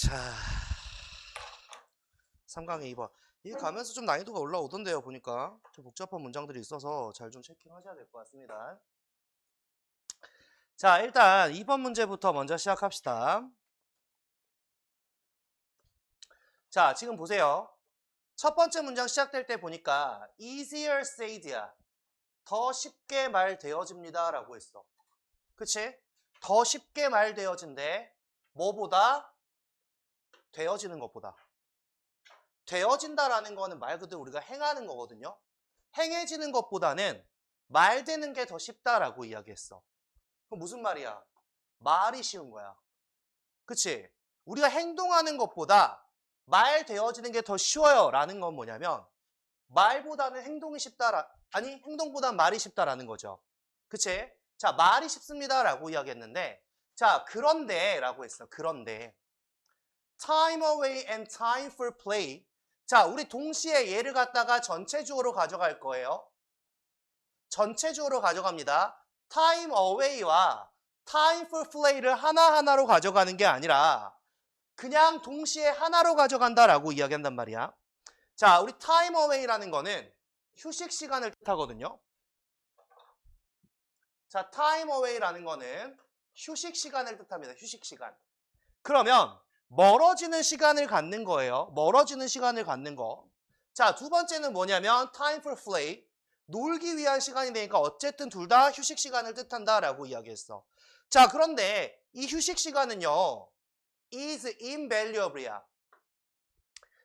자, 3강에 2번. 이게 가면서 좀 난이도가 올라오던데요, 보니까. 좀 복잡한 문장들이 있어서 잘 좀 체킹하셔야 될 것 같습니다. 자, 일단 2번 문제부터 먼저 시작합시다. 자, 지금 보세요. 첫 번째 문장 시작될 때 보니까 easier said야. 더 쉽게 말되어집니다 라고 했어. 그치? 더 쉽게 말되어진대. 뭐보다? 되어지는 것보다. 되어진다라는 거는 말 그대로 우리가 행하는 거거든요. 행해지는 것보다는 말되는 게 더 쉽다라고 이야기했어. 그럼 무슨 말이야? 말이 쉬운 거야. 그치? 우리가 행동하는 것보다 말 되어지는 게 더 쉬워요 라는 건 뭐냐면 말보다는 행동이 쉽다, 아니 행동보다는 말이 쉽다라는 거죠. 그치? 자, 말이 쉽습니다 라고 이야기했는데, 자, 그런데 라고 했어. 그런데 time away and time for play. 자, 우리 동시에 얘를 갖다가 전체 주어로 가져갈 거예요. 전체 주어로 가져갑니다. time away와 time for play를 하나하나로 가져가는 게 아니라 그냥 동시에 하나로 가져간다라고 이야기한단 말이야. 자, 우리 time away라는 거는 휴식 시간을 뜻하거든요. 자, time away라는 거는 휴식 시간을 뜻합니다. 휴식 시간. 그러면 멀어지는 시간을 갖는 거예요. 멀어지는 시간을 갖는 거. 자, 두 번째는 뭐냐면 time for play. 놀기 위한 시간이 되니까 어쨌든 둘 다 휴식 시간을 뜻한다라고 이야기했어. 자, 그런데 이 휴식 시간은요. is invaluable이야.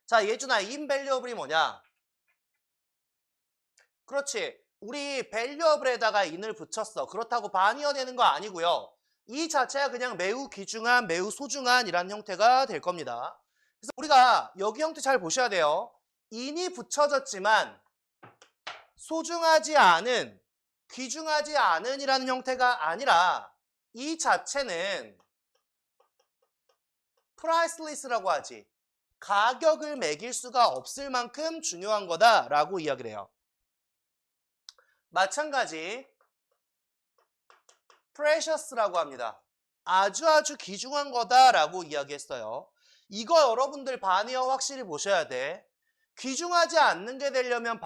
자, 예준아, invaluable이 뭐냐? 그렇지. 우리 valuable에다가 in을 붙였어. 그렇다고 반이어 되는 거 아니고요. 이 자체가 그냥 매우 귀중한, 매우 소중한 이라는 형태가 될 겁니다. 그래서 우리가 여기 형태 잘 보셔야 돼요. in이 붙여졌지만 소중하지 않은, 귀중하지 않은 이라는 형태가 아니라 이 자체는 priceless라고 하지. 가격을 매길 수가 없을 만큼 중요한 거다라고 이야기를 해요. 마찬가지 precious라고 합니다. 아주 귀중한 거다라고 이야기했어요. 이거 여러분들 반이어 확실히 보셔야 돼. 귀중하지 않는 게 되려면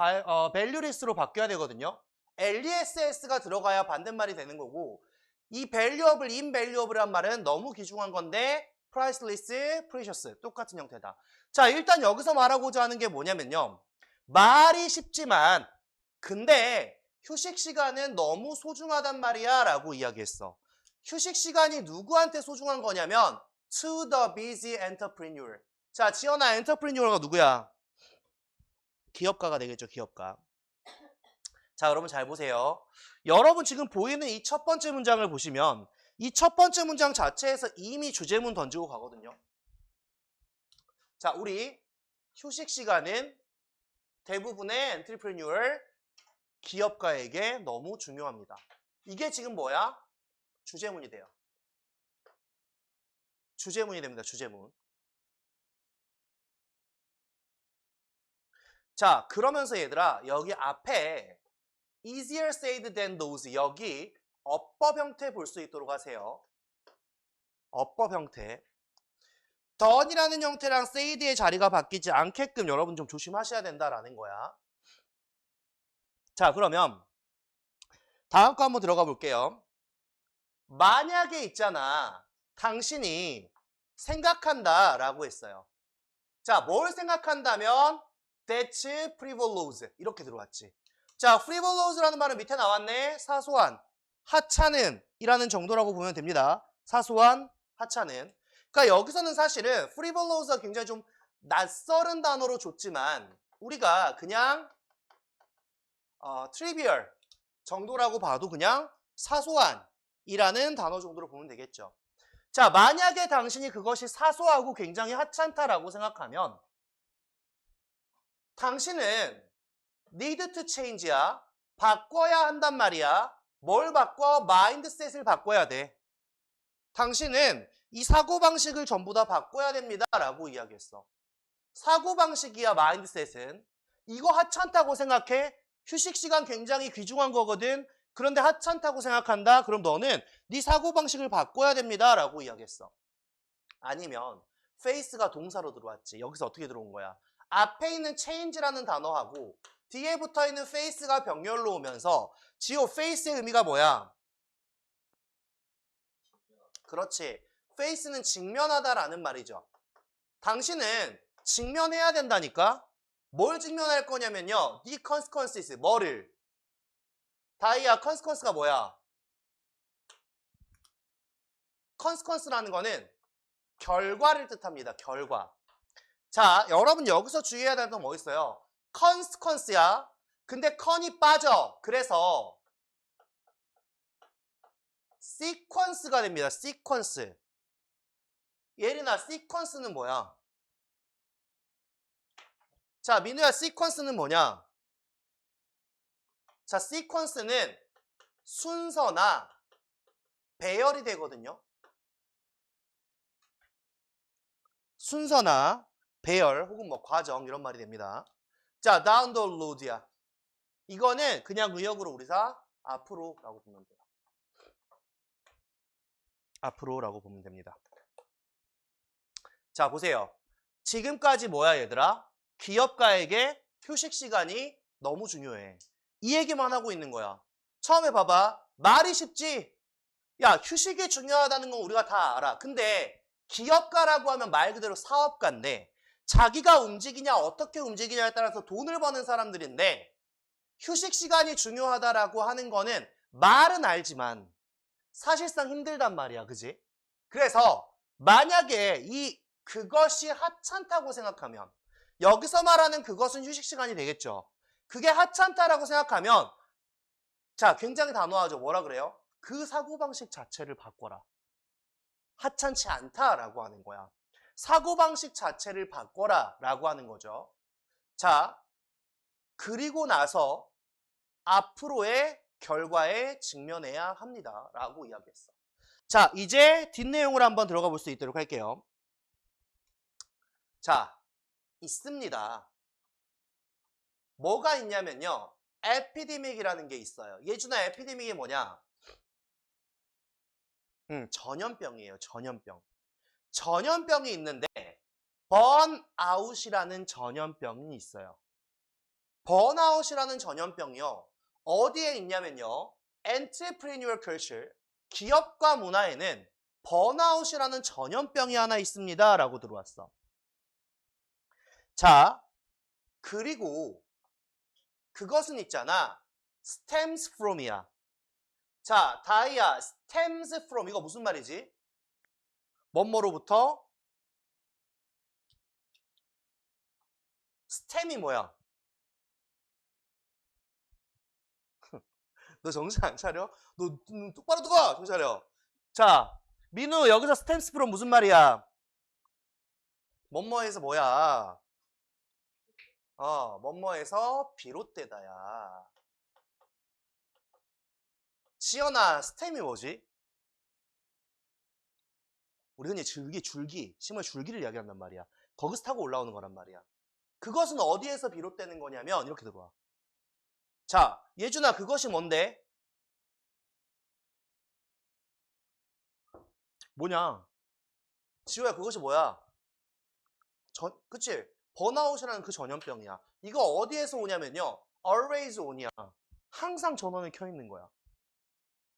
valueless로 바뀌어야 되거든요. less가 들어가야 반대말이 되는 거고, 이 valuable, invaluable란 말은 너무 귀중한 건데 priceless, precious 똑같은 형태다. 자, 일단 여기서 말하고자 하는 게 뭐냐면요. 말이 쉽지만 근데 휴식 시간은 너무 소중하단 말이야 라고 이야기했어. 휴식 시간이 누구한테 소중한 거냐면 to the busy entrepreneur. 자, 지연아, entrepreneur가 누구야? 기업가가 되겠죠, 기업가. 자, 여러분 잘 보세요. 여러분 지금 보이는 이 첫 번째 문장을 보시면 이 첫 번째 문장 자체에서 이미 주제문 던지고 가거든요. 자, 우리 휴식 시간은 대부분의 엔트리프레뉴얼 기업가에게 너무 중요합니다. 이게 지금 뭐야? 주제문이 돼요. 주제문이 됩니다. 주제문. 자, 그러면서 얘들아, 여기 앞에 easier said than those, 여기 어법 형태 볼 수 있도록 하세요. 어법 형태. done이라는 형태랑 said의 자리가 바뀌지 않게끔 여러분 좀 조심하셔야 된다라는 거야. 자, 그러면 다음 거 한번 들어가 볼게요. 만약에 있잖아, 당신이 생각한다 라고 했어요. 자, 뭘 생각한다면 that's frivolous 이렇게 들어왔지. 자, frivolous라는 말은 밑에 나왔네. 사소한, 하찮은 이라는 정도라고 보면 됩니다. 사소한, 하찮은. 그러니까 여기서는 사실은 frivolous가 굉장히 좀 낯설은 단어로 줬지만 우리가 그냥 trivial 정도라고 봐도 그냥 사소한 이라는 단어 정도로 보면 되겠죠. 자, 만약에 당신이 그것이 사소하고 굉장히 하찮다라고 생각하면 당신은 need to change야. 바꿔야 한단 말이야. 뭘 바꿔? 마인드셋을 바꿔야 돼. 당신은 이 사고방식을 전부 다 바꿔야 됩니다 라고 이야기했어. 사고방식이야 마인드셋은. 이거 하찮다고 생각해? 휴식시간 굉장히 귀중한 거거든. 그런데 하찮다고 생각한다? 그럼 너는 네 사고방식을 바꿔야 됩니다 라고 이야기했어. 아니면 face가 동사로 들어왔지. 여기서 어떻게 들어온 거야? 앞에 있는 change라는 단어하고 뒤에 붙어있는 face가 병렬로 오면서 지호 face의 의미가 뭐야? 그렇지. face는 직면하다라는 말이죠. 당신은 직면해야 된다니까? 뭘 직면할 거냐면요. 네 consequences, 뭐를? 다이아, consequence가 뭐야? consequence라는 거는 결과를 뜻합니다. 결과. 자, 여러분 여기서 주의해야 되는 건 뭐 있어요? consequence야. 근데 con이 빠져. 그래서 sequence가 됩니다. sequence. 예린아, sequence는 뭐야? 자, 민우야, sequence는 뭐냐? 자, sequence는 순서나 배열이 되거든요. 순서나 배열 혹은 뭐 과정 이런 말이 됩니다. 자, down the road야. 이거는 그냥 의역으로 우리가 앞으로라고 보면 돼요. 앞으로라고 보면 됩니다. 자, 보세요. 지금까지 뭐야, 얘들아? 기업가에게 휴식 시간이 너무 중요해. 이 얘기만 하고 있는 거야. 처음에 봐봐. 말이 쉽지? 야, 휴식이 중요하다는 건 우리가 다 알아. 근데 기업가라고 하면 말 그대로 사업가인데 자기가 움직이냐 어떻게 움직이냐에 따라서 돈을 버는 사람들인데 휴식 시간이 중요하다라고 하는 거는 말은 알지만 사실상 힘들단 말이야. 그지? 그래서 만약에 그것이 하찮다고 생각하면 여기서 말하는 그것은 휴식 시간이 되겠죠. 그게 하찮다라고 생각하면 자, 굉장히 단호하죠. 뭐라 그래요? 그 사고방식 자체를 바꿔라. 하찮지 않다라고 하는 거야. 사고방식 자체를 바꿔라 라고 하는 거죠. 자, 그리고 나서 앞으로의 결과에 직면해야 합니다 라고 이야기했어. 자, 이제 뒷내용을 한번 들어가 볼 수 있도록 할게요. 자, 있습니다. 뭐가 있냐면요. 에피데믹이라는 게 있어요. 예준아, 에피데믹이 뭐냐? 전염병이에요. 전염병. 전염병이 있는데 번아웃이라는 전염병이 있어요. 번아웃이라는 전염병이요. 어디에 있냐면요. Entrepreneurial Culture, 기업과 문화에는 번아웃이라는 전염병이 하나 있습니다. 라고 들어왔어. 자, 그리고 그것은 있잖아. stems from이야. 자, 다이아, stems from 이거 무슨 말이지? 뭐뭐로부터? stem이 뭐야? 너 정신 안 차려? 너 똑바로 뜨거! 정신 차려. 자, 민우 여기서 stems from 무슨 말이야? 뭐뭐에서 뭐야? 뭐뭐에서 비롯되다야. 지연아, 스템이 뭐지? 우리 흔히 줄기, 식물 줄기를 이야기한단 말이야. 거기서 타고 올라오는 거란 말이야. 그것은 어디에서 비롯되는 거냐면 이렇게 들어와. 자, 예준아, 그것이 뭔데? 뭐냐? 지호야, 그것이 뭐야? 그치? 번아웃이라는 그 전염병이야. 이거 어디에서 오냐면요. always on이야. 항상 전원이 켜 있는 거야.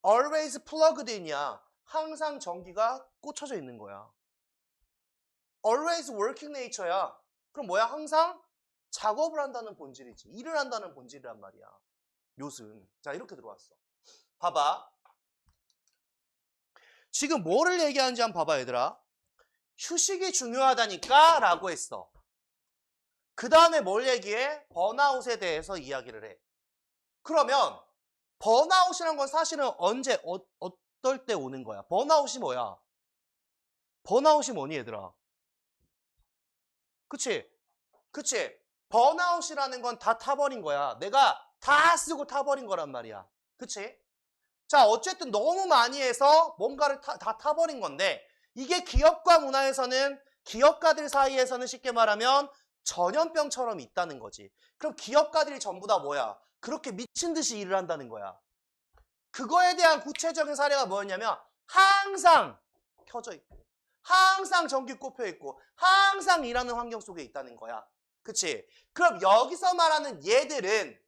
always plugged in이야. 항상 전기가 꽂혀져 있는 거야. always working nature야. 그럼 뭐야? 항상 작업을 한다는 본질이지. 일을 한다는 본질이란 말이야. 요즘. 자, 이렇게 들어왔어. 봐봐. 지금 뭐를 얘기하는지 한번 봐봐, 얘들아. 휴식이 중요하다니까 라고 했어. 그 다음에 뭘 얘기해? 번아웃에 대해서 이야기를 해. 그러면 번아웃이란 건 사실은 언제 어떨 때 오는 거야? 번아웃이 뭐야? 번아웃이 뭐니, 얘들아? 그치? 그치? 번아웃이라는 건 다 타버린 거야. 내가 다 쓰고 타버린 거란 말이야. 그치? 자, 어쨌든 너무 많이 해서 뭔가를 다 타버린 건데 이게 기업과 문화에서는 기업가들 사이에서는 쉽게 말하면 전염병처럼 있다는 거지. 그럼 기업가들이 전부 다 뭐야? 그렇게 미친 듯이 일을 한다는 거야. 그거에 대한 구체적인 사례가 뭐였냐면 항상 켜져 있고 항상 전기 꼽혀 있고 항상 일하는 환경 속에 있다는 거야. 그치? 그럼 여기서 말하는 얘들은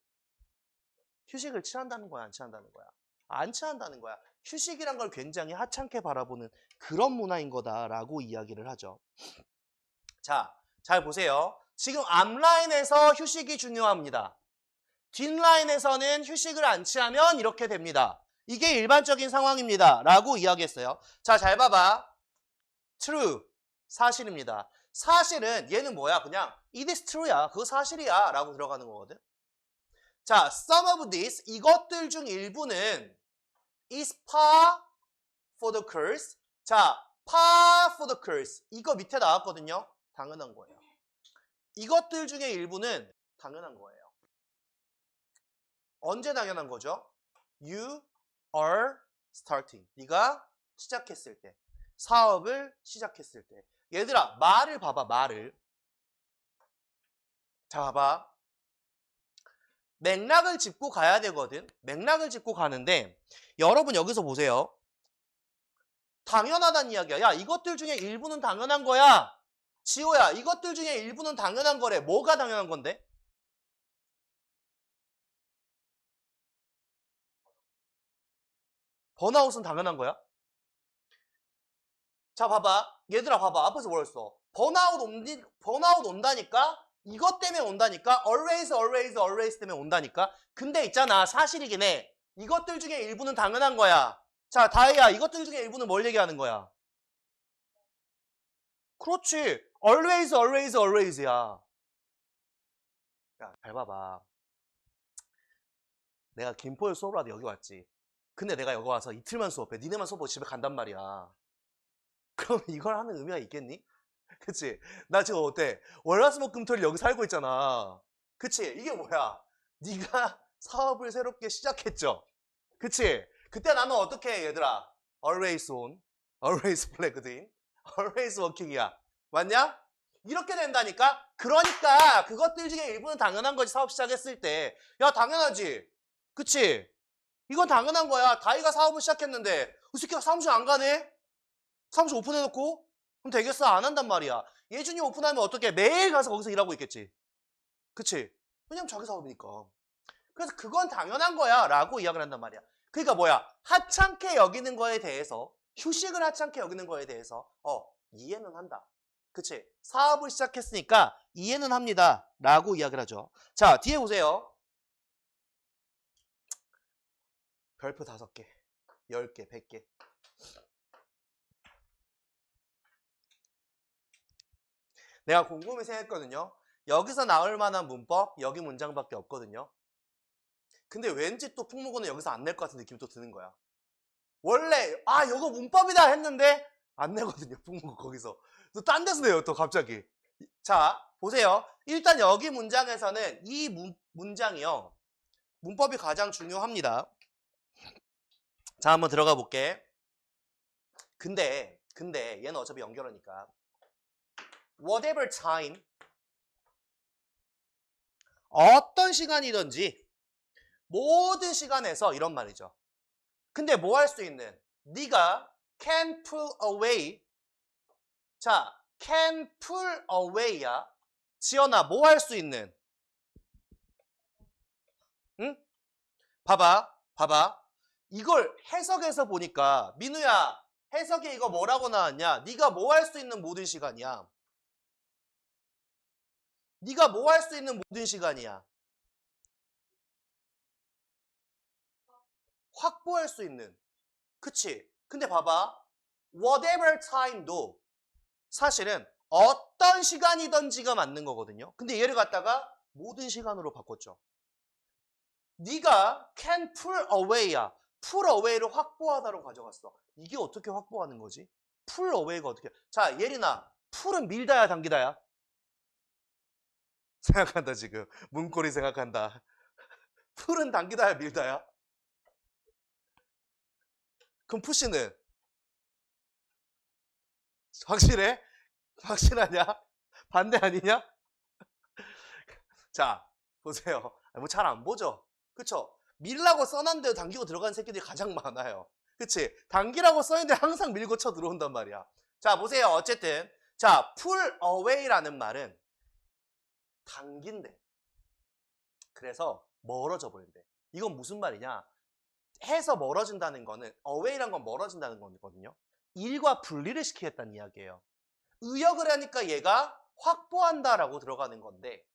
휴식을 취한다는 거야, 안 취한다는 거야? 안 취한다는 거야. 휴식이란 걸 굉장히 하찮게 바라보는 그런 문화인 거다라고 이야기를 하죠. 자, 잘 보세요. 지금 앞라인에서 휴식이 중요합니다. 뒷라인에서는 휴식을 안 취하면 이렇게 됩니다. 이게 일반적인 상황입니다. 라고 이야기했어요. 자, 잘 봐봐. true. 사실입니다. 사실은 얘는 뭐야? 그냥 it is true야. 그거 사실이야. 라고 들어가는 거거든. 자, some of this. 이것들 중 일부는 is par for the course. 자, par for the course. 이거 밑에 나왔거든요. 당연한 거예요. 이것들 중에 일부는 당연한 거예요. 언제 당연한 거죠? You are starting. 네가 시작했을 때. 사업을 시작했을 때. 얘들아, 말을 봐봐, 말을. 자, 봐봐. 맥락을 짚고 가야 되거든. 맥락을 짚고 가는데 여러분 여기서 보세요. 당연하다는 이야기야. 야, 이것들 중에 일부는 당연한 거야. 지호야, 이것들 중에 일부는 당연한 거래. 뭐가 당연한 건데? 번아웃은 당연한 거야? 자, 봐봐. 얘들아, 봐봐. 앞에서 뭐랬어? 번아웃 온다니까? 이것 때문에 온다니까? always 때문에 온다니까? 근데 있잖아. 사실이긴 해. 이것들 중에 일부는 당연한 거야. 자, 다혜야, 이것들 중에 일부는 뭘 얘기하는 거야? 그렇지. always야. 야, 잘 봐봐. 내가 김포에 수업을 하다 여기 왔지. 근데 내가 여기 와서 이틀만 수업해. 니네만 수업하고 집에 간단 말이야. 그럼 이걸 하는 의미가 있겠니? 그치? 나 지금 어때? 월화수목금토일 여기 살고 있잖아. 그치? 이게 뭐야? 네가 사업을 새롭게 시작했죠? 그치? 그때 나는 어떻게 해, 얘들아? always on, always plugged in, always working이야. 맞냐? 이렇게 된다니까? 그러니까 그것들 중에 일부는 당연한 거지. 사업 시작했을 때. 야, 당연하지. 그치? 이건 당연한 거야. 다이가 사업을 시작했는데 이 새끼가 사무실 안 가네? 사무실 오픈해놓고? 그럼 되겠어? 안 한단 말이야. 예준이 오픈하면 어떻게? 매일 가서 거기서 일하고 있겠지. 그치? 왜냐면 자기 사업이니까. 그래서 그건 당연한 거야 라고 이야기를 한단 말이야. 그러니까 뭐야? 하찮게 여기는 거에 대해서, 휴식을 하찮게 여기는 거에 대해서 이해는 한다. 그치? 사업을 시작했으니까 이해는 합니다 라고 이야기를 하죠. 자, 뒤에 보세요. 별표 5개, 10개, 100개. 내가 곰곰이 생각했거든요. 여기서 나올 만한 문법, 여기 문장밖에 없거든요. 근데 왠지 또 풍무고는 여기서 안 낼 것 같은 느낌이 또 드는 거야. 원래 이거 문법이다 했는데 안 내거든요. 풍무고 거기서. 또 딴 데서 내요 또 갑자기. 자, 보세요. 일단 여기 문장에서는 이 문장이요. 문법이 가장 중요합니다. 자, 한번 들어가 볼게. 근데 얘는 어차피 연결하니까. Whatever time, 어떤 시간이든지 모든 시간에서 이런 말이죠. 근데 뭐 할 수 있는? 네가 can pull away. 자, can pull away야. 지연아, 뭐 할 수 있는? 응? 봐봐. 이걸 해석해서 보니까 민우야, 해석에 이거 뭐라고 나왔냐? 네가 뭐 할 수 있는 모든 시간이야. 네가 뭐 할 수 있는 모든 시간이야. 확보할 수 있는. 그치? 근데 봐봐. whatever time도 사실은 어떤 시간이든지가 맞는 거거든요. 근데 얘를 갖다가 모든 시간으로 바꿨죠. 네가 can pull away야. pull away를 확보하다로 가져갔어. 이게 어떻게 확보하는 거지? pull away가 어떻게? 자, 예린아, pull은 밀다야 당기다야? 생각한다 지금. 문고리 생각한다. pull은 당기다야 밀다야? 그럼 푸시는? 확실해? 확실하냐? 반대 아니냐? 자, 보세요. 뭐 잘 안 보죠? 그쵸? 밀라고 써놨는데 당기고 들어가는 새끼들이 가장 많아요. 그치? 당기라고 써있는데 항상 밀고 쳐 들어온단 말이야. 자, 보세요. 어쨌든 자, pull away라는 말은 당긴대. 그래서 멀어져 버린대. 이건 무슨 말이냐? 해서 멀어진다는 거는 away란 건 멀어진다는 거거든요. 일과 분리를 시키겠다는 이야기예요. 의역을 하니까 얘가 확보한다라고 들어가는 건데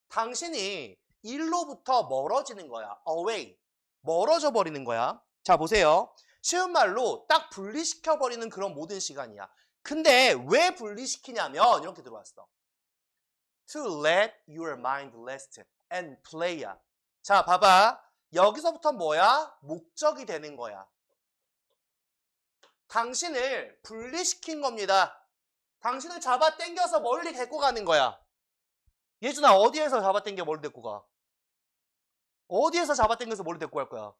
당신이 일로부터 멀어지는 거야. away. 멀어져 버리는 거야. 자, 보세요. 쉬운 말로 딱 분리시켜 버리는 그런 모든 시간이야. 근데 왜 분리시키냐면 이렇게 들어왔어. To let your mind rest and play야. 자, 봐봐. 여기서부터 뭐야? 목적이 되는 거야. 당신을 분리시킨 겁니다. 당신을 잡아 당겨서 멀리 데리고 가는 거야. 예준아, 어디에서 잡아 당겨 멀리 데리고 가? 어디에서 잡아 당겨서 멀리 데리고 갈 거야?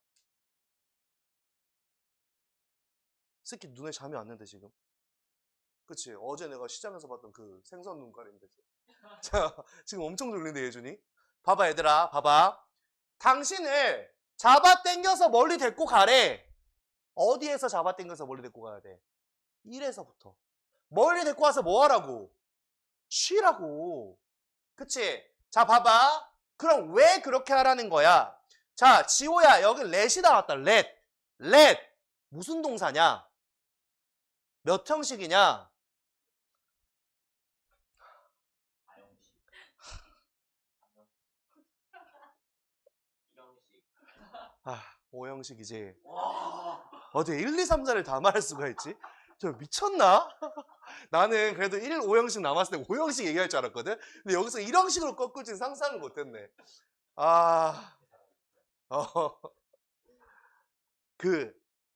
새끼 눈에 잠이 왔는데 지금. 그치? 어제 내가 시장에서 봤던 그 생선 눈깔인데. 자, 지금 엄청 졸린데 예준이. 봐봐 얘들아, 봐봐. 당신을 잡아 당겨서 멀리 데리고 가래. 어디에서 잡아 당겨서 멀리 데리고 가야 돼? 1에서부터. 멀리 데리고 와서 뭐 하라고? 쉬라고. 그치? 자, 봐봐. 그럼 왜 그렇게 하라는 거야? 자, 지호야, 여기 let이 나왔다. let. let. 무슨 동사냐? 몇 형식이냐? 아, 5형식이지. 어떻게 1, 2, 3, 4를 다 말할 수가 있지? 저 미쳤나? 나는 그래도 1, 5형식 남았을 때 5형식 얘기할 줄 알았거든? 근데 여기서 1형식으로 꺾을지는 상상을 못했네. 아, 어.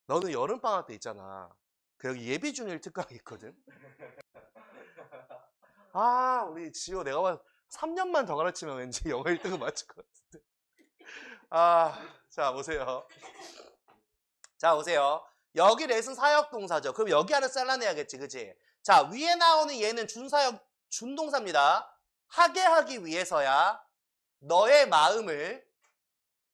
너는 여름방학 때 있잖아. 그 여기 예비중일 특강이 있거든? 아, 우리 지호 내가 봐서 3년만 더 가르치면 왠지 영어 1등은 맞출 것 같은데. 아, 자, 보세요. 자, 보세요. 여기 렛은 사역동사죠. 그럼 여기 하나 잘라내야겠지, 그치? 자, 위에 나오는 얘는 준사역, 준동사입니다. 하게 하기 위해서야. 너의 마음을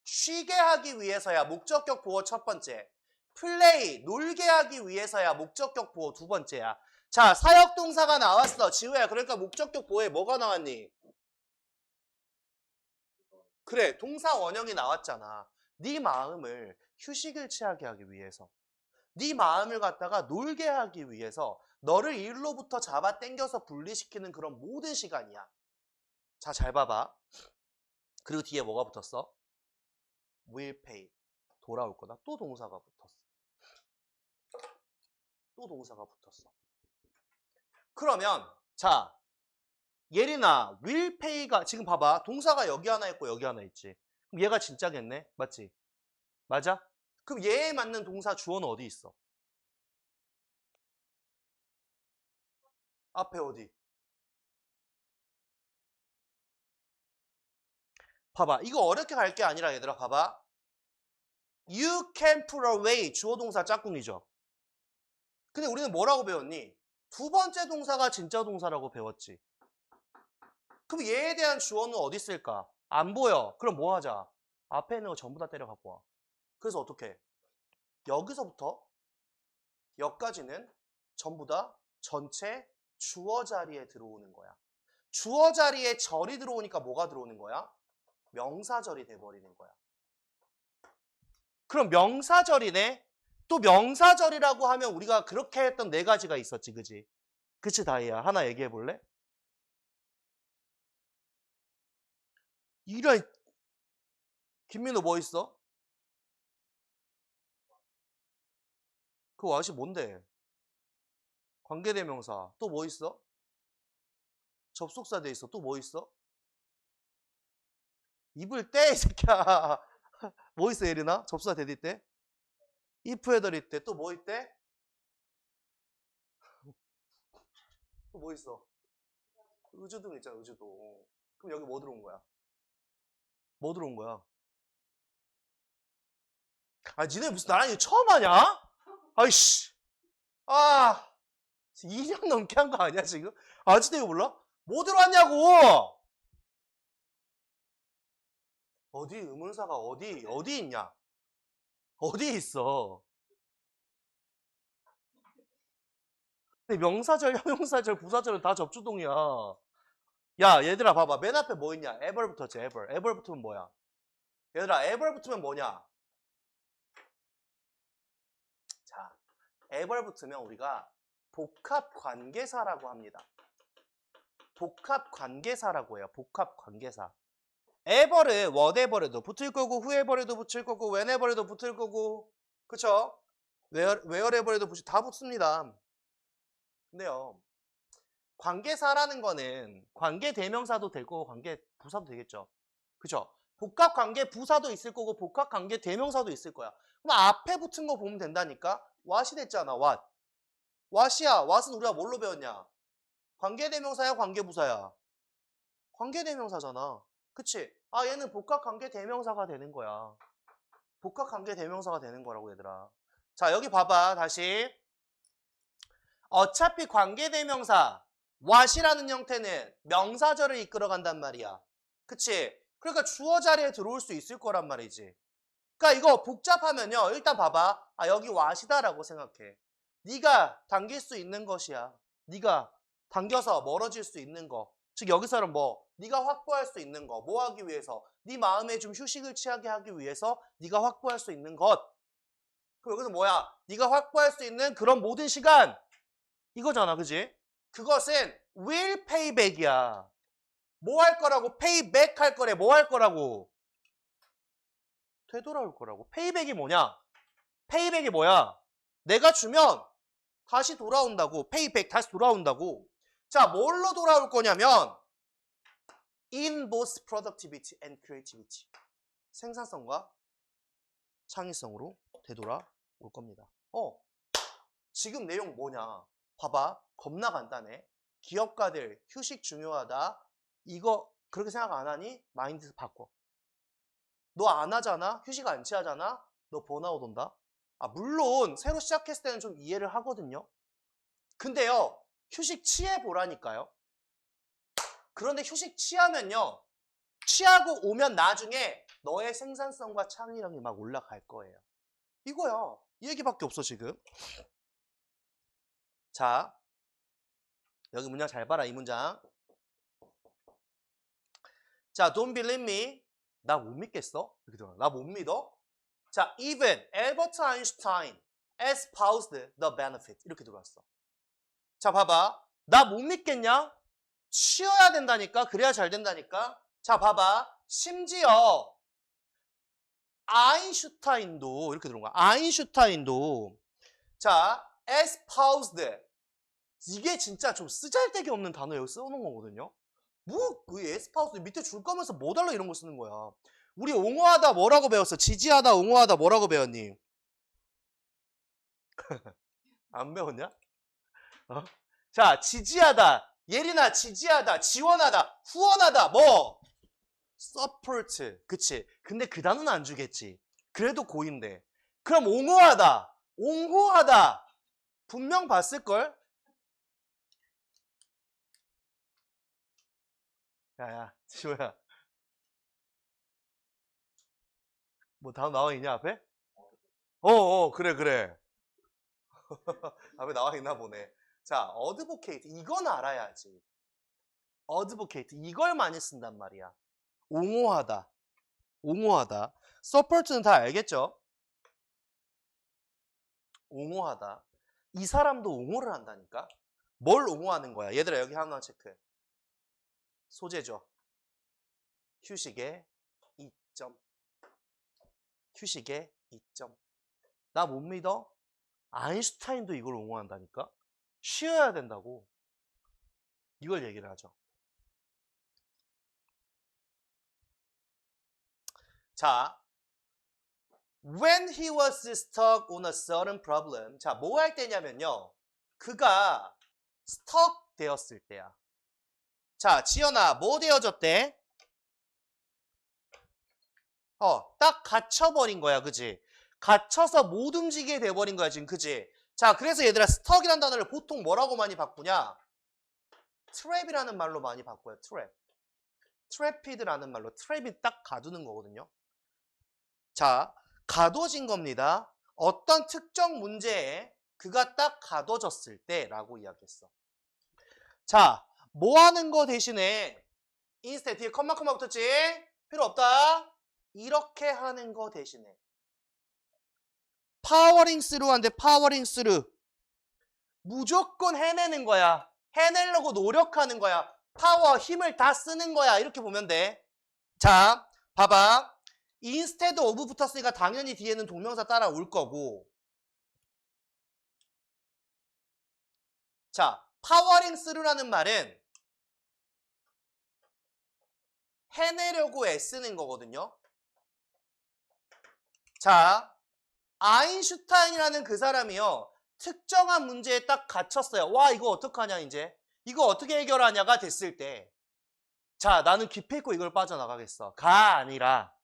쉬게 하기 위해서야. 목적격 보호 첫 번째. 플레이, 놀게 하기 위해서야. 목적격 보호 두 번째야. 자, 사역동사가 나왔어. 지우야, 그러니까 목적격 보호에 뭐가 나왔니? 그래, 동사 원형이 나왔잖아. 네 마음을 휴식을 취하게 하기 위해서. 네 마음을 갖다가 놀게 하기 위해서 너를 일로부터 잡아 당겨서 분리시키는 그런 모든 시간이야. 자, 잘 봐봐. 그리고 뒤에 뭐가 붙었어? will pay. 돌아올 거다. 또 동사가 붙었어. 또 동사가 붙었어. 그러면 자, 예린아, will pay가 지금 봐봐. 동사가 여기 하나 있고 여기 하나 있지. 그럼 얘가 진짜겠네? 맞지? 맞아? 그럼 얘에 맞는 동사 주어는 어디 있어? 앞에 어디? 봐봐. 이거 어렵게 갈 게 아니라 얘들아 봐봐. You can put away 주어 동사 짝꿍이죠. 근데 우리는 뭐라고 배웠니? 두 번째 동사가 진짜 동사라고 배웠지. 그럼 얘에 대한 주어는 어디 있을까? 안 보여. 그럼 뭐 하자? 앞에 있는 거 전부 다 때려 갖고 와. 그래서 어떻게? 여기서부터 여기까지는 전부 다 전체 주어 자리에 들어오는 거야. 주어 자리에 절이 들어오니까 뭐가 들어오는 거야? 명사절이 돼버리는 거야. 그럼 명사절이네? 또 명사절이라고 하면 우리가 그렇게 했던 네 가지가 있었지, 그지? 그치, 다이야. 하나 얘기해 볼래? 이런, 김민호 뭐 있어? 그 왓이 뭔데? 관계대명사. 또 뭐 있어? 접속사 돼 있어. 또 뭐 있어? 입을 떼, 이 새끼야. 뭐 있어, 예린아? 접속사 대디 때? if 헤더리 때. 또 뭐 있대? 또 뭐 있어? 의주동 있잖아, 의주동. 그럼 여기 뭐 들어온 거야? 뭐 들어온 거야? 아, 니네 무슨 나랑 이거 처음 하냐? 아이씨. 아, 2년 넘게 한 거 아니야, 지금? 아직도 이거 몰라? 뭐 들어왔냐고! 어디, 의문사가 어디 있냐? 어디 있어? 근데 명사절, 형용사절, 부사절은 다 접주동이야. 야, 얘들아 봐봐. 맨 앞에 뭐 있냐? ever 붙었지, ever. ever 붙으면 뭐야? 얘들아, ever 붙으면 뭐냐? 자, ever 붙으면 우리가 복합 관계사라고 합니다. 복합 관계사라고 해요. 복합 관계사. ever는 whatever에도 붙을 거고, whoever에도 붙을 거고, whenever에도 붙을 거고, 그쵸? wherever에도 다 붙습니다. 근데요, 관계사라는 거는 관계 대명사도 되고 관계 부사도 되겠죠. 그쵸? 복합 관계 부사도 있을 거고 복합 관계 대명사도 있을 거야. 그럼 앞에 붙은 거 보면 된다니까? what이 됐잖아. what. what이야. what은 우리가 뭘로 배웠냐? 관계 대명사야, 관계 부사야? 관계 대명사잖아. 그치? 아, 얘는 복합 관계 대명사가 되는 거야. 복합 관계 대명사가 되는 거라고, 얘들아. 자, 여기 봐봐. 다시. 어차피 관계 대명사 what이라는 형태는 명사절을 이끌어 간단 말이야. 그치? 그러니까 주어 자리에 들어올 수 있을 거란 말이지. 그러니까 이거 복잡하면요. 일단 봐봐. 아, 여기 what이다라고 생각해. 네가 당길 수 있는 것이야. 네가 당겨서 멀어질 수 있는 거. 즉 여기서는 뭐 네가 확보할 수 있는 거. 뭐 하기 위해서? 네 마음에 좀 휴식을 취하게 하기 위해서 네가 확보할 수 있는 것. 그럼 여기서 뭐야? 네가 확보할 수 있는 그런 모든 시간. 이거잖아. 그지? 그것은 will pay back이야. 뭐 할 거라고? pay back 할 거래. 뭐 할 거라고? 되돌아올 거라고. payback이 뭐냐? payback이 뭐야? 내가 주면 다시 돌아온다고. payback 다시 돌아온다고. 자, 뭘로 돌아올 거냐면 in both productivity and creativity. 생산성과 창의성으로 되돌아올 겁니다. 지금 내용 뭐냐? 봐봐. 겁나 간단해. 기업가들 휴식 중요하다. 이거 그렇게 생각 안 하니? 마인드 바꿔. 너 안 하잖아? 휴식 안 취하잖아? 너 번아웃 온다? 아, 물론 새로 시작했을 때는 좀 이해를 하거든요. 근데요. 휴식 취해 보라니까요. 그런데 휴식 취하면요. 취하고 오면 나중에 너의 생산성과 창의력이 막 올라갈 거예요. 이거야. 이 얘기밖에 없어 지금. 자, 여기 문장 잘 봐라. 이 문장. 자, don't believe me. 나 못 믿겠어? 이렇게 들어가. 나 못 믿어? 자, even Albert Einstein espoused the benefit. 이렇게 들어왔어. 자, 봐봐. 나 못 믿겠냐? 쉬어야 된다니까. 그래야 잘 된다니까. 자, 봐봐. 심지어 아인슈타인도 이렇게 들어온 거야. 아인슈타인도 자, espoused. 이게 진짜 좀 쓰잘데기 없는 단어 여기 써놓은 거거든요. 뭐, 그 espoused 밑에 줄 거면서 뭐 달라 이런 거 쓰는 거야. 우리 옹호하다 뭐라고 배웠어? 지지하다, 옹호하다 뭐라고 배웠니? 안 배웠냐? 어? 자, 지지하다. 예린아, 지지하다, 지원하다, 후원하다, 뭐? support. 그치? 근데 그 단어는 안 주겠지. 그래도 고인데. 그럼 옹호하다, 옹호하다. 분명 봤을걸? 야야, 지호야. 뭐 다음 나와 있냐, 앞에? 그래, 그래. 앞에 나와 있나 보네. 자, 어드보케이트. 이건 알아야지. 어드보케이트. 이걸 많이 쓴단 말이야. 옹호하다. 옹호하다. 서포트는 다 알겠죠? 옹호하다. 이 사람도 옹호를 한다니까? 뭘 옹호하는 거야? 얘들아, 여기 하나 체크. 소재죠. 휴식의 이점. 휴식의 이점. 나 못 믿어? 아인슈타인도 이걸 옹호한다니까? 쉬어야 된다고. 이걸 얘기를 하죠. 자, when he was stuck on a certain problem. 자, 뭐 할 때냐면요. 그가 stuck 되었을 때야. 자, 지연아, 뭐 되어졌대? 딱 갇혀버린 거야, 그지? 갇혀서 못 움직이게 돼버린 거야, 지금, 그지? 자, 그래서 얘들아, stuck이라는 단어를 보통 뭐라고 많이 바꾸냐? trap이라는 말로 많이 바꿔요, trap. traped라는 말로, trap이 딱 가두는 거거든요. 자, 가둬진 겁니다. 어떤 특정 문제에 그가 딱 가둬졌을 때라고 이야기했어. 자, 뭐 하는 거 대신에 instead 뒤에 컴마 붙었지? 필요 없다. 이렇게 하는 거 대신에 powering through한데 powering through 무조건 해내는 거야. 해내려고 노력하는 거야. 파워, 힘을 다 쓰는 거야. 이렇게 보면 돼. 자, 봐봐. instead of 붙었으니까 당연히 뒤에는 동명사 따라올 거고. 자, powering through라는 말은 해내려고 애쓰는 거거든요. 자, 아인슈타인이라는 그 사람이요. 특정한 문제에 딱 갇혔어요. 와, 이거 어떡하냐 이제. 이거 어떻게 해결하냐가 됐을 때 자, 나는 기필코 이걸 빠져나가겠어. 가 아니라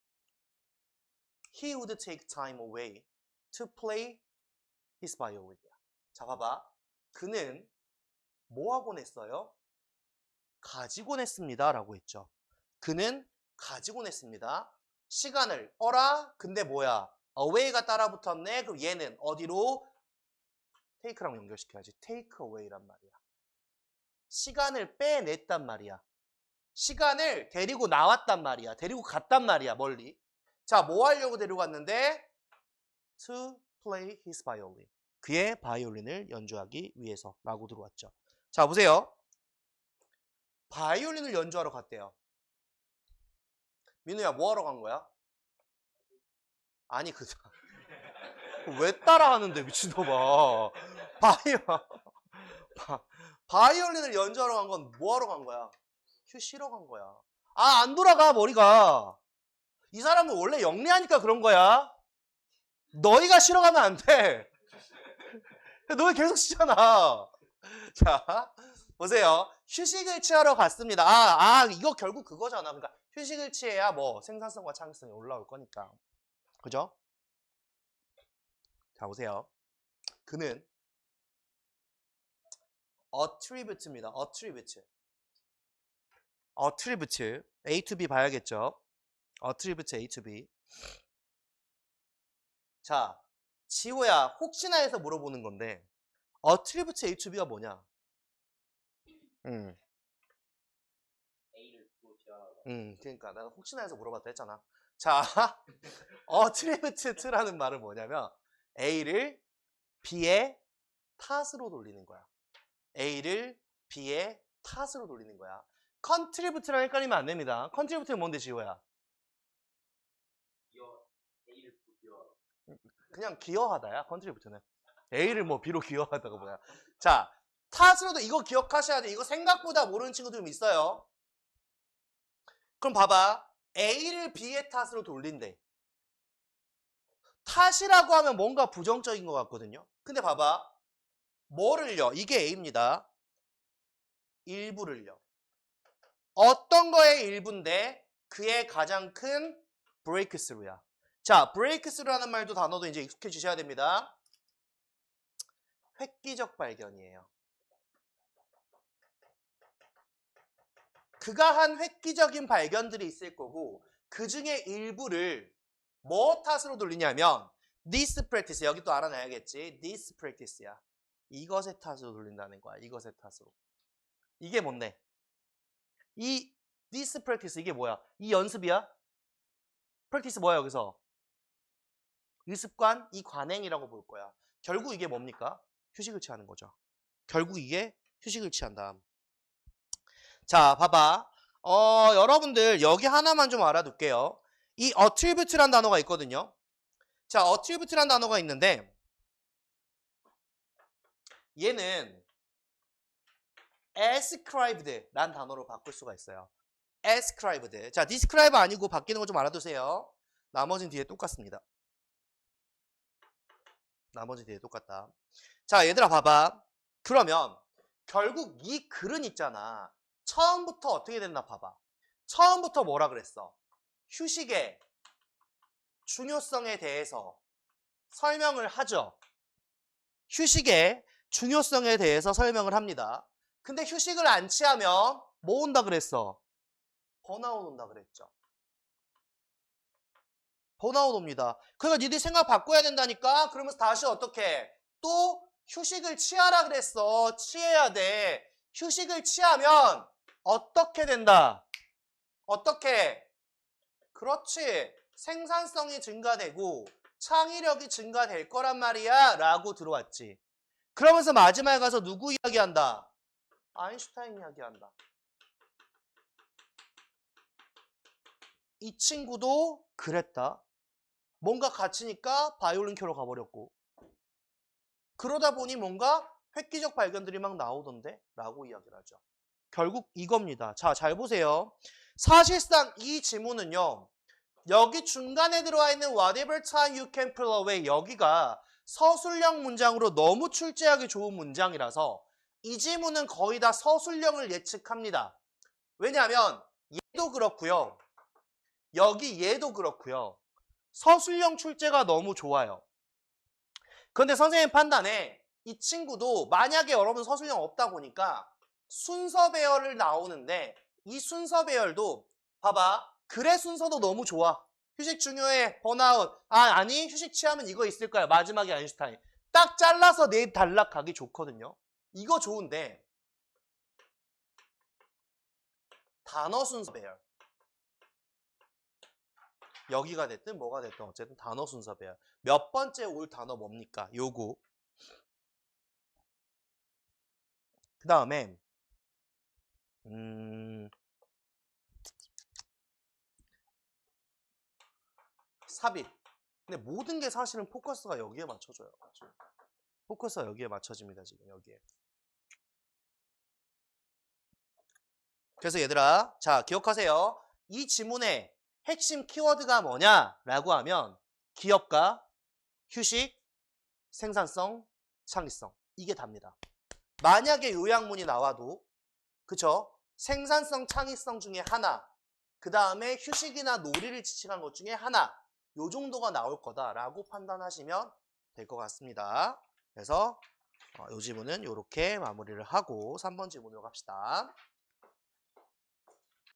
He would take time away to play his violin. 자, 봐봐. 그는 뭐 하고 냈어요? 가지고 냈습니다. 라고 했죠. 그는 가지고 냈습니다. 시간을 어라? 근데 뭐야? away가 따라 붙었네. 그럼 얘는 어디로? take랑 연결시켜야지. take away란 말이야. 시간을 빼냈단 말이야. 시간을 데리고 나왔단 말이야. 데리고 갔단 말이야. 멀리. 자, 뭐 하려고 데리고 갔는데? To play his violin. 그의 바이올린을 연주하기 위해서 라고 들어왔죠. 자, 보세요. 바이올린을 연주하러 갔대요. 민우야, 뭐 하러 간 거야? 아니, 왜 따라하는데, 미친놈아. 바이올린을 연주하러 간 건 뭐 하러 간 거야? 휴 쉬러 간 거야. 아, 안 돌아가, 머리가. 이 사람은 원래 영리하니까 그런 거야. 너희가 쉬러 가면 안 돼. 너희 계속 쉬잖아. 자, 보세요. 휴식을 취하러 갔습니다. 이거 결국 그거잖아. 그러니까 휴식을 취해야 뭐 생산성과 창의성이 올라올 거니까. 그죠? 자, 보세요. 그는 attribute입니다. attribute. A to B 봐야겠죠? attribute A to B. 자, 지호야, 혹시나 해서 물어보는 건데 attribute A to B가 뭐냐? 그러니까 내가 혹시나 해서 물어봤다 했잖아. 자, attribute라는 말은 뭐냐면 A를 B의 탓으로 돌리는 거야. A를 B의 탓으로 돌리는 거야. contribute랑 헷갈리면 안 됩니다. contribute는 뭔데, 지호야? 그냥 기여하다야, contribute는. A를 뭐 B로 기여하다가 뭐야. 자, 탓으로도 이거 기억하셔야 돼. 이거 생각보다 모르는 친구들 좀 있어요. 그럼 봐봐. A를 B의 탓으로 돌린대. 탓이라고 하면 뭔가 부정적인 것 같거든요. 근데 봐봐. 뭐를요? 이게 A입니다. 일부를요. 어떤 거의 일부인데 그의 가장 큰 breakthrough야. 자, breakthrough라는 말도 단어도 이제 익숙해지셔야 됩니다. 획기적 발견이에요. 그가 한 획기적인 발견들이 있을 거고 그 중에 일부를 뭐 탓으로 돌리냐면 this practice, 여기 또 알아놔야겠지. this practice야. 이것의 탓으로 돌린다는 거야. 이것의 탓으로. 이게 뭔데? 이 this practice 이게 뭐야? 이 연습이야? practice 뭐야 여기서? 이 습관, 이 관행이라고 볼 거야. 결국 이게 뭡니까? 휴식을 취하는 거죠. 결국 이게 휴식을 취한다. 자, 봐봐. 여러분들 여기 하나만 좀 알아둘게요. 이 attribute란 단어가 있거든요. 자, attribute란 단어가 있는데 얘는 ascribed란 단어로 바꿀 수가 있어요. ascribed. 자, describe 아니고 바뀌는 거 좀 알아두세요. 나머지는 뒤에 똑같습니다. 나머지 뒤에 똑같다. 자, 얘들아 봐봐. 그러면 결국 이 글은 있잖아. 처음부터 어떻게 됐나 봐봐. 처음부터 뭐라 그랬어? 휴식의 중요성에 대해서 설명을 하죠. 휴식의 중요성에 대해서 설명을 합니다. 근데 휴식을 안 취하면 뭐 온다 그랬어? 번아웃 온다 그랬죠. 번아웃 옵니다. 그러니까 니들 생각 바꿔야 된다니까. 그러면서 다시 어떻게? 또 휴식을 취하라 그랬어. 취해야 돼. 휴식을 취하면 어떻게 된다? 어떻게? 그렇지. 생산성이 증가되고 창의력이 증가될 거란 말이야 라고 들어왔지. 그러면서 마지막에 가서 누구 이야기한다? 아인슈타인 이야기한다. 이 친구도 그랬다. 뭔가 갇히니까 바이올린 켜러 가버렸고 그러다 보니 뭔가 획기적 발견들이 막 나오던데 라고 이야기를 하죠. 결국 이겁니다. 자, 잘 보세요. 사실상 이 지문은요. 여기 중간에 들어와 있는 whatever time you can pull away 여기가 서술형 문장으로 너무 출제하기 좋은 문장이라서 이 지문은 거의 다 서술형을 예측합니다. 왜냐하면 얘도 그렇고요. 여기 얘도 그렇고요. 서술형 출제가 너무 좋아요. 그런데 선생님 판단에 이 친구도 만약에 여러분 서술형 없다 보니까 순서 배열을 나오는데 이 순서 배열도 봐봐. 글의 순서도 너무 좋아. 휴식 중요해. 번아웃. 아니 휴식 취하면 이거 있을 거야. 마지막에 아인슈타인. 딱 잘라서 네 단락 가기 좋거든요. 이거 좋은데 단어 순서 배열. 여기가 됐든 뭐가 됐든 어쨌든 단어 순서 배열. 몇 번째 올 단어 뭡니까? 요거. 그 다음에 삽입. 근데 모든 게 사실은 포커스가 여기에 맞춰져요. 포커스가 여기에 맞춰집니다. 지금 여기에. 그래서 얘들아, 자 기억하세요. 이 지문의 핵심 키워드가 뭐냐라고 하면 기업가, 휴식, 생산성, 창의성. 이게 답니다. 만약에 요약문이 나와도 그쵸? 생산성, 창의성 중에 하나, 그 다음에 휴식이나 놀이를 지칭한 것 중에 하나, 요 정도가 나올 거다라고 판단하시면 될 것 같습니다. 그래서 이 지문은 이렇게 마무리를 하고 3번 지문으로 갑시다.